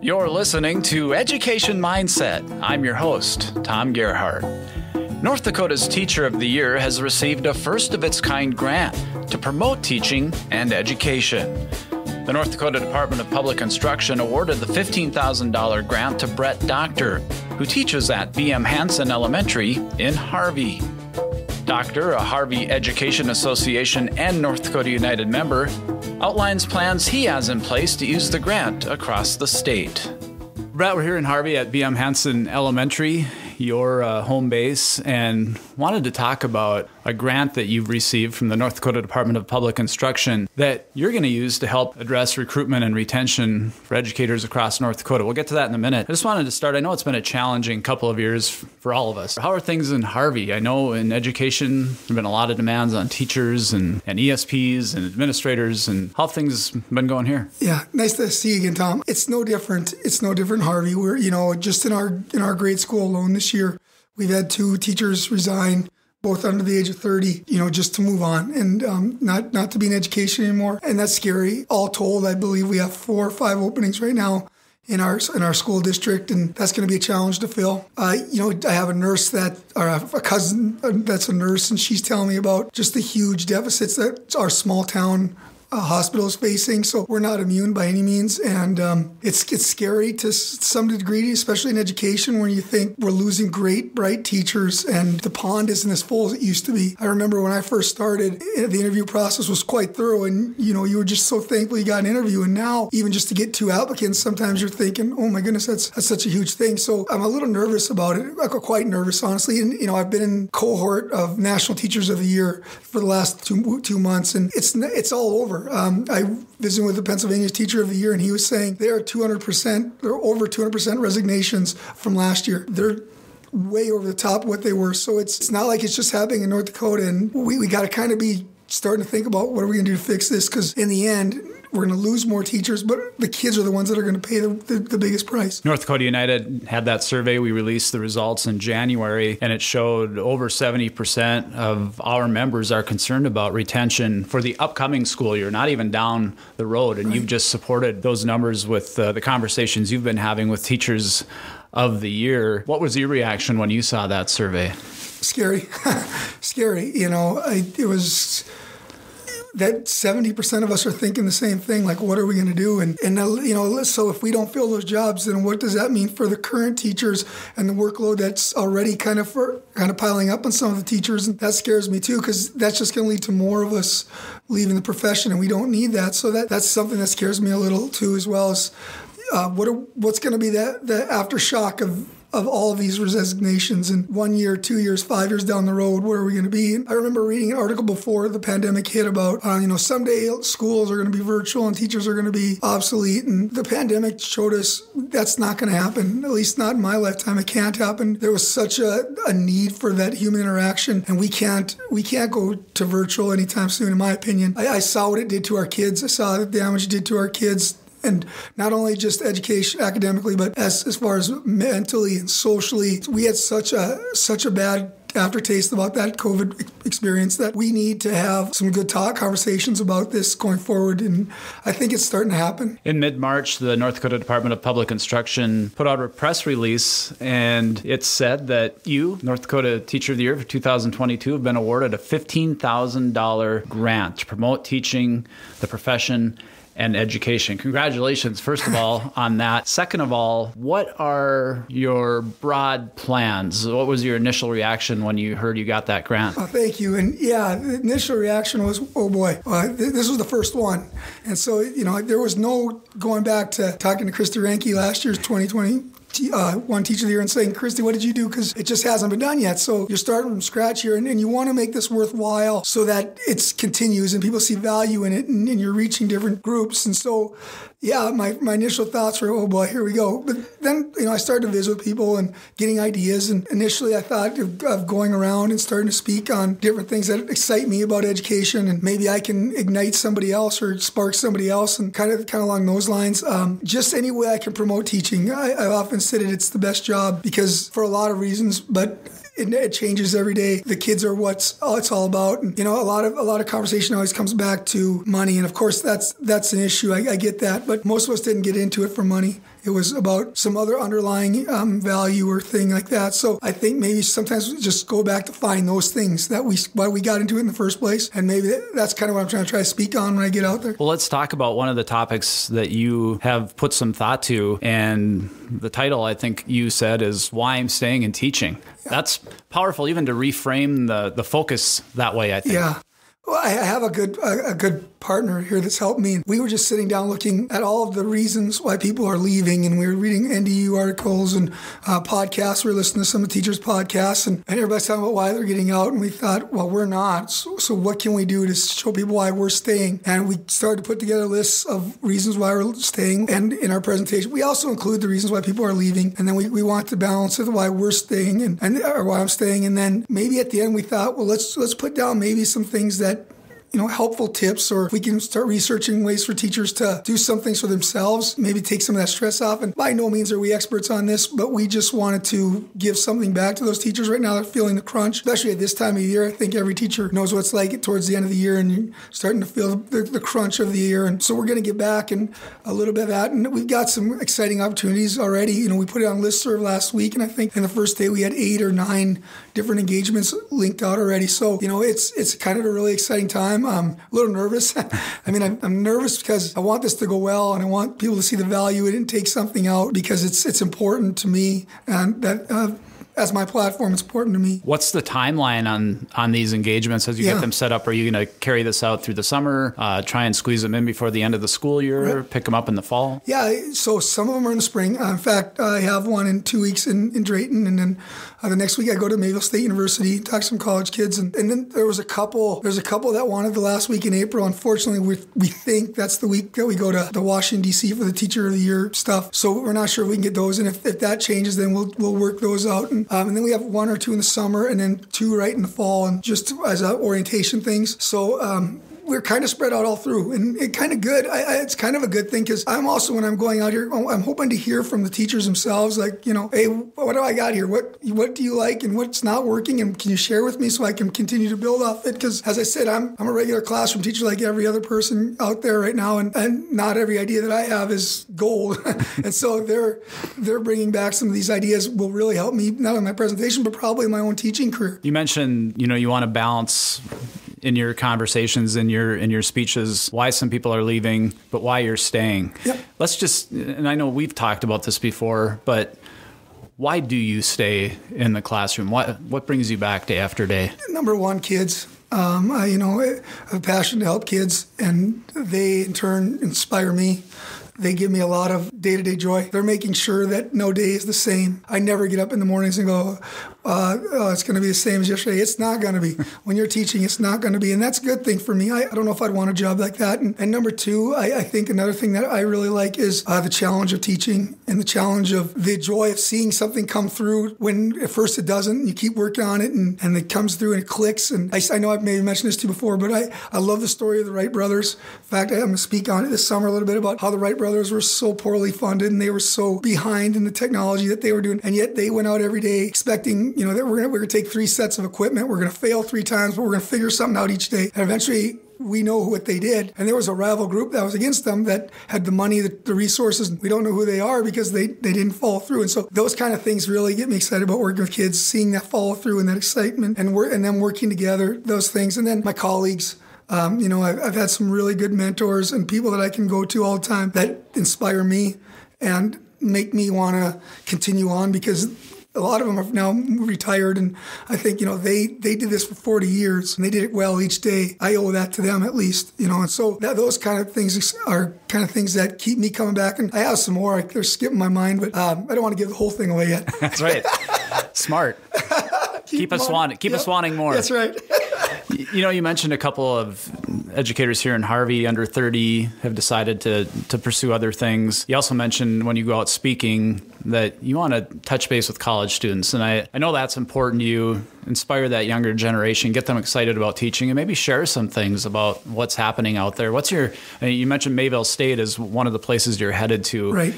You're listening to Education Mindset. I'm your host, Tom Gerhardt. North Dakota's Teacher of the Year has received a first-of-its-kind grant to promote teaching and education. The North Dakota Department of Public Instruction awarded the $15,000 grant to Bret Dockter, who teaches at B.M Hanson Elementary in Harvey. Dockter, a Harvey Education Association and North Dakota United member, outlines plans he has in place to use the grant across the state. Bret, we're here in Harvey at B.M Hanson Elementary, your home base, and wanted to talk about a grant that you've received from the North Dakota Department of Public Instruction that you're going to use to help address recruitment and retention for educators across North Dakota. We'll get to that in a minute. I just wanted to start. I know it's been a challenging couple of years for all of us. How are things in Harvey? I know in education, there have been a lot of demands on teachers and ESPs and administrators, and how have things been going here? Yeah, nice to see you again, Tom. It's no different. It's no different in Harvey. We're, just in our grade school alone this year, we've had 2 teachers resign, both under the age of 30, just to move on and not to be in education anymore. And that's scary. All told, I believe we have 4 or 5 openings right now in our school district, and that's going to be a challenge to fill. I have a nurse a cousin that's a nurse, and she's telling me about just the huge deficits that our small town hospital is facing. So we're not immune by any means. And it's scary to some degree, especially in education, where you think we're losing great, bright teachers and the pond isn't as full as it used to be. I remember when I first started, the interview process was quite thorough, and you were just so thankful you got an interview. And now, even just to get 2 applicants, sometimes you're thinking, oh my goodness, that's such a huge thing. So I'm a little nervous about it, quite nervous, honestly. And I've been in cohort of National Teachers of the Year for the last two months, and it's all over. I visited with the Pennsylvania Teacher of the Year, and he was saying there are over 200% resignations from last year. They're way over the top of what they were. So it's not like it's just happening in North Dakota, and we got to kind of be starting to think about what are we going to do to fix this, because in the end, we're going to lose more teachers, but the kids are the ones that are going to pay the biggest price. North Dakota United had that survey. We released the results in January, and it showed over 70% of our members are concerned about retention for the upcoming school year, not even down the road. And You've just supported those numbers with the conversations you've been having with Teachers of the Year. What was your reaction when you saw that survey? Scary. Scary. It was that 70% of us are thinking the same thing, like, what are we going to do? And so if we don't fill those jobs, then what does that mean for the current teachers and the workload that's already kind of piling up on some of the teachers? And that scares me too, because that's just going to lead to more of us leaving the profession, and we don't need that. So that's something that scares me a little too, as well as what's going to be the aftershock of all of these resignations in 1 year, 2 years, 5 years down the road. Where are we going to be? And I remember reading an article before the pandemic hit about, someday schools are going to be virtual and teachers are going to be obsolete. And the pandemic showed us that's not going to happen, at least not in my lifetime. It can't happen. There was such a need for that human interaction, and we can't go to virtual anytime soon, in my opinion. I saw what it did to our kids. I saw the damage it did to our kids. And not only just education, academically, but as far as mentally and socially, we had such a bad aftertaste about that COVID experience that we need to have some good conversations about this going forward, and I think it's starting to happen. In mid-March, the North Dakota Department of Public Instruction put out a press release, and it said that you, North Dakota Teacher of the Year for 2022, have been awarded a $15,000 grant to promote teaching, the profession, and education. Congratulations, first of all, on that. Second of all, what are your broad plans? What was your initial reaction when you heard you got that grant? Thank you. And the initial reaction was, oh boy, this was the first one. And so, there was no going back to talking to Christy Ranke last year's 2020 one Teacher of the Year and saying, Christy, what did you do? Because it just hasn't been done yet. So you're starting from scratch here, and you want to make this worthwhile so that it continues and people see value in it, and you're reaching different groups. And so, my initial thoughts were, oh boy, here we go. But then, I started to visit with people and getting ideas. And initially I thought of going around and starting to speak on different things that excite me about education, and maybe I can ignite somebody else or spark somebody else, and kind of along those lines. Just any way I can promote teaching. I've often said it's the best job, because for a lot of reasons, but it changes every day. The kids are what it's all about. And, a lot of conversation always comes back to money. And of course, that's an issue. I get that. But most of us didn't get into it for money. It was about some other underlying value or thing like that. So I think maybe sometimes we just go back to find those things that why we got into it in the first place. And maybe that's kind of what I'm trying to speak on when I get out there. Well, let's talk about one of the topics that you have put some thought to. And the title, I think you said, is Why I'm Staying in Teaching. Yeah. That's powerful, even to reframe the focus that way, I think. Yeah. Well, I have a good partner here that's helped me. We were just sitting down looking at all of the reasons why people are leaving, and we were reading NDU articles and podcasts. We were listening to some of the teachers' podcasts, and everybody's talking about why they're getting out, and we thought, well, we're not. So what can we do to show people why we're staying? And we started to put together lists of reasons why we're staying, and in our presentation, we also include the reasons why people are leaving, and then we want to balance it why we're staying or why I'm staying, and then maybe at the end we thought, well, let's put down maybe some things that helpful tips, or if we can start researching ways for teachers to do some things for themselves, maybe take some of that stress off. And by no means are we experts on this, but we just wanted to give something back to those teachers right now. They're feeling the crunch, especially at this time of year. I think every teacher knows what it's like towards the end of the year, and you're starting to feel the crunch of the year. And so we're going to get back and a little bit of that. And we've got some exciting opportunities already. We put it on listserv last week, and I think in the first day we had 8 or 9 different engagements linked out already. So, it's kind of a really exciting time. I'm a little nervous. I mean, I'm nervous because I want this to go well, and I want people to see the value in it and take something out, because it's important to me, and that as my platform, it's important to me. What's the timeline on these engagements as you get them set up? Are you going to carry this out through the summer, try and squeeze them in before the end of the school year, right, pick them up in the fall? Yeah, so some of them are in the spring. In fact, I have one in 2 weeks in Drayton, and then the next week I go to Mayville State University, talk to some college kids, and then there's a couple that wanted the last week in April. Unfortunately, we think that's the week that we go to the Washington, D.C. for the Teacher of the Year stuff. So we're not sure if we can get those, and if that changes, then we'll work those out. And then we have 1 or 2 in the summer, and then 2 right in the fall, and just as orientation things. So we're kind of spread out all through, and it's kind of good. It's kind of a good thing, because I'm also, when I'm going out here, I'm hoping to hear from the teachers themselves, like, hey, what do I got here? What do you like, and what's not working, and can you share with me so I can continue to build off it? Because as I said, I'm a regular classroom teacher like every other person out there right now, and not every idea that I have is gold. And so they're bringing back some of these ideas will really help me, not in my presentation, but probably in my own teaching career. You mentioned, you want to balance in your conversations, in your speeches, why some people are leaving, but why you're staying. Yep. Let's just, and I know we've talked about this before, but why do you stay in the classroom? What brings you back day after day? Number one, kids. I have a passion to help kids, and they in turn inspire me. They give me a lot of day-to-day joy. They're making sure that no day is the same. I never get up in the mornings and go, it's going to be the same as yesterday. It's not going to be. When you're teaching, it's not going to be. And that's a good thing for me. I don't know if I'd want a job like that. And number 2, I think another thing that I really like is the challenge of teaching, and the challenge of the joy of seeing something come through when at first it doesn't. You keep working on it, and it comes through and it clicks. And I know I've maybe mentioned this to you before, but I love the story of the Wright brothers. In fact, I'm going to speak on it this summer a little bit about how the Wright brothers were so poorly funded, and they were so behind in the technology that they were doing. And yet they went out every day expecting, that we're going to take 3 sets of equipment. We're going to fail 3 times, but we're going to figure something out each day. And eventually we know what they did. And there was a rival group that was against them that had the money, the resources. We don't know who they are because they didn't follow through. And so those kind of things really get me excited about working with kids, seeing that follow through and that excitement, and them working together, those things. And then my colleagues. I've had some really good mentors and people that I can go to all the time that inspire me and make me want to continue on, because a lot of them have now retired, and I think, they did this for 40 years and they did it well each day. I owe that to them at least, and so those kind of things are kind of things that keep me coming back. And I have some more. They're skipping my mind, but I don't want to give the whole thing away yet. That's right. Smart. Keep us wanting more. That's right. You mentioned a couple of educators here in Harvey under 30 have decided to pursue other things. You also mentioned when you go out speaking that you want to touch base with college students. And I know that's important to you inspire that younger generation, get them excited about teaching, and maybe share some things about what's happening out there. You mentioned Mayville State as one of the places you're headed to. Right.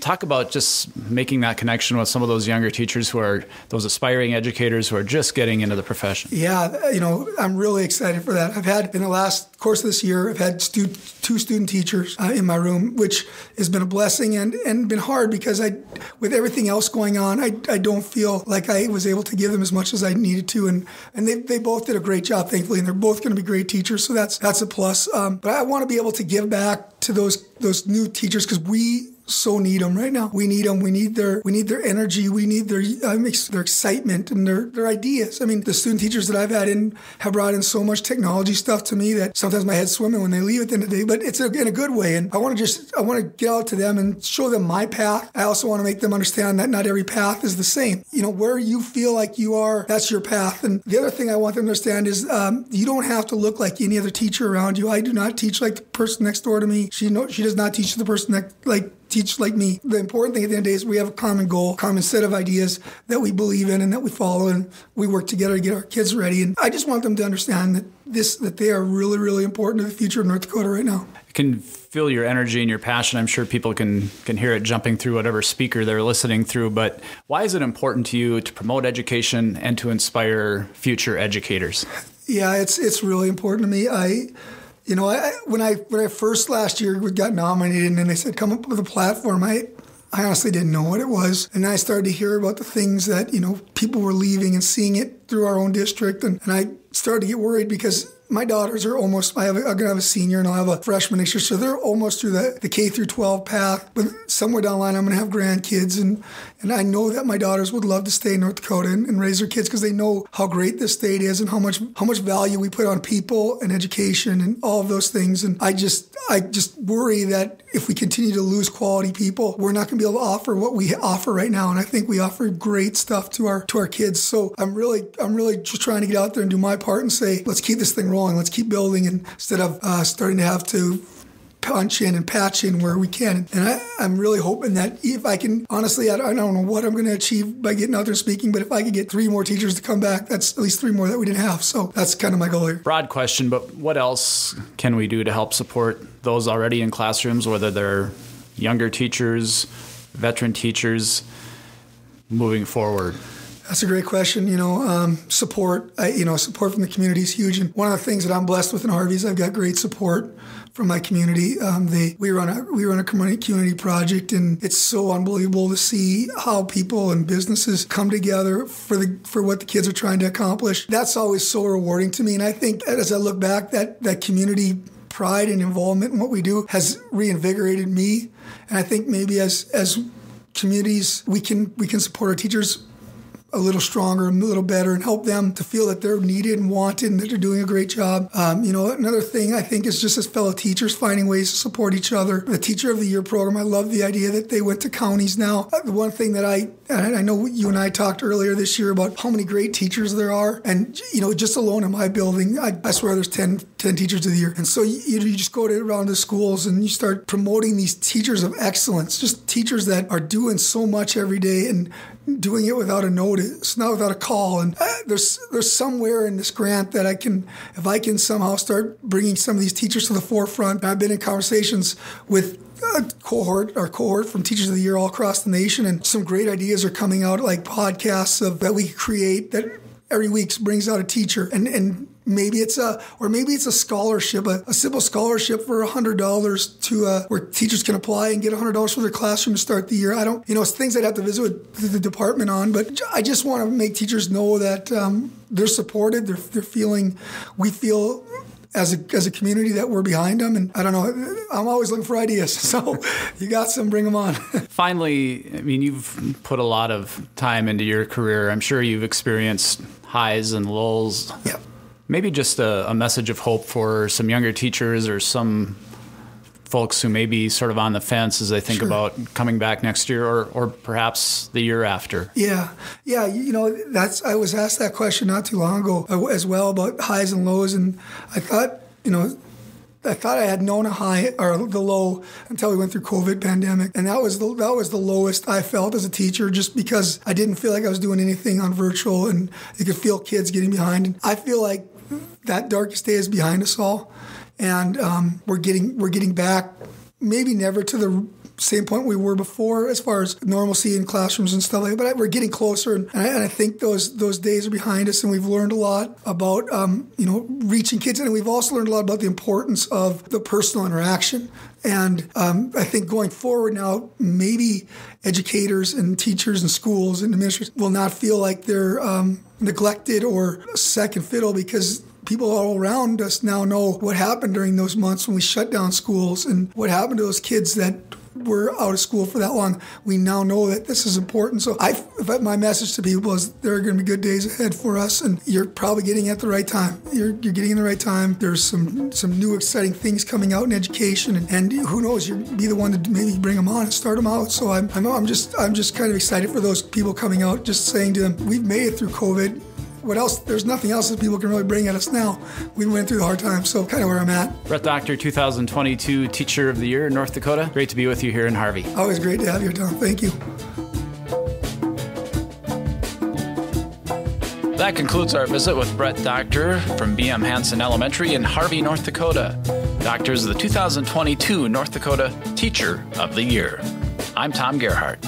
Talk about just making that connection with some of those younger teachers who are those aspiring educators who are just getting into the profession. Yeah, I'm really excited for that. I've had, in the last course of this year, I've had two student teachers in my room, which has been a blessing and been hard because with everything else going on, I don't feel like I was able to give them as much as I needed to. And they both did a great job, thankfully, and they're both going to be great teachers. So that's a plus. But I want to be able to give back to those new teachers because we so need them right now. We need them. We need their energy. We need their excitement and their ideas. I mean, the student teachers that I've had have brought in so much technology stuff to me that sometimes my head's swimming when they leave at the end of the day. But it's in a good way. And I want to get out to them and show them my path. I also want to make them understand that not every path is the same. Where you feel like you are, that's your path. And the other thing I want them to understand is you don't have to look like any other teacher around you. I do not teach like the person next door to me. She does not teach the person that teach like me. The important thing at the end of the day is we have a common goal, common set of ideas that we believe in and that we follow, and we work together to get our kids ready. And I just want them to understand that they are really, really important to the future of North Dakota right now. I can feel your energy and your passion. I'm sure people can hear it jumping through whatever speaker they're listening through. But why is it important to you to promote education and to inspire future educators? Yeah, it's really important to me. When I first last year got nominated and then they said, come up with a platform, I honestly didn't know what it was. And then I started to hear about the things that, people were leaving and seeing it through our own district. And I started to get worried because my daughters are almost, I'm going to have a senior and I'll have a freshman next year. So they're almost through the K through 12 path. But somewhere down the line, I'm going to have grandkids. And I know that my daughters would love to stay in North Dakota and raise their kids because they know how great this state is and how much value we put on people and education and all of those things. And I just worry that if we continue to lose quality people, we're not going to be able to offer what we offer right now. And I think we offer great stuff to our kids. So I'm really just trying to get out there and do my part and say, let's keep this thing rolling. Let's keep building instead of starting to have to punch in and patch in where we can. And I'm really hoping that if I can, honestly, I don't know what I'm going to achieve by getting out there speaking, but if I could get 3 more teachers to come back, that's at least 3 more that we didn't have. So that's kind of my goal here. Broad question, but what else can we do to help support those already in classrooms, whether they're younger teachers, veteran teachers, moving forward? That's a great question. Support. Support from the community is huge. And one of the things that I'm blessed with in Harvey is I've got great support from my community. We run a community project, and it's so unbelievable to see how people and businesses come together for what the kids are trying to accomplish. That's always so rewarding to me. And I think as I look back, that community pride and involvement in what we do has reinvigorated me. And I think maybe as communities, we can support our teachers a little stronger, a little better, and help them to feel that they're needed and wanted and that they're doing a great job. Another thing I think is just as fellow teachers finding ways to support each other. The Teacher of the Year program, I love the idea that they went to counties now. The one thing that I know you and I talked earlier this year about how many great teachers there are. And, just alone in my building, I swear there's 10 teachers of the year. And so you just go around the schools and you start promoting these teachers of excellence, just teachers that are doing so much every day and doing it without a notice, not without a call. And there's somewhere in this grant that if I can somehow start bringing some of these teachers to the forefront. I've been in conversations with our cohort from Teachers of the Year all across the nation, and some great ideas are coming out, like podcasts that we create that every week brings out a teacher, and maybe it's a scholarship, a simple scholarship for $100 to where teachers can apply and get $100 for their classroom to start the year. It's things I'd have to visit with the department on, but I just want to make teachers know that they're supported. We feel as a community that we're behind them. And I don't know, I'm always looking for ideas. So you got some, bring them on. Finally, you've put a lot of time into your career. I'm sure you've experienced highs and lulls. Yep. Maybe just a message of hope for some younger teachers or some folks who may be sort of on the fence as they think about coming back next year or perhaps the year after. Yeah. I was asked that question not too long ago as well about highs and lows. And I thought, I thought I had known a high or the low until we went through COVID pandemic. And that was the lowest I felt as a teacher, just because I didn't feel like I was doing anything on virtual, and you could feel kids getting behind. And I feel like that darkest day is behind us all. And we're getting back, maybe never to the same point we were before as far as normalcy in classrooms and stuff like that, but we're getting closer, and I think those days are behind us, and we've learned a lot about reaching kids, and we've also learned a lot about the importance of the personal interaction. And I think going forward now, maybe educators and teachers and schools and administrators will not feel like they're neglected or second fiddle, because people all around us now know what happened during those months when we shut down schools, and what happened to those kids that were out of school for that long. We now know that this is important. So my message to people is there are going to be good days ahead for us, and you're probably getting at the right time. You're getting in the right time. There's some new exciting things coming out in education, and who knows, you'll be the one to maybe bring them on and start them out. So I'm just kind of excited for those people coming out, just saying to them, we've made it through COVID. What else? There's nothing else that people can really bring at us now. We went through the hard times, so kind of where I'm at. Bret Dockter, 2022 Teacher of the Year in North Dakota. Great to be with you here in Harvey. Always great to have you, Tom. Thank you. That concludes our visit with Bret Dockter from B.M Hanson Elementary in Harvey, North Dakota. Dockter is the 2022 North Dakota Teacher of the Year. I'm Tom Gerhardt.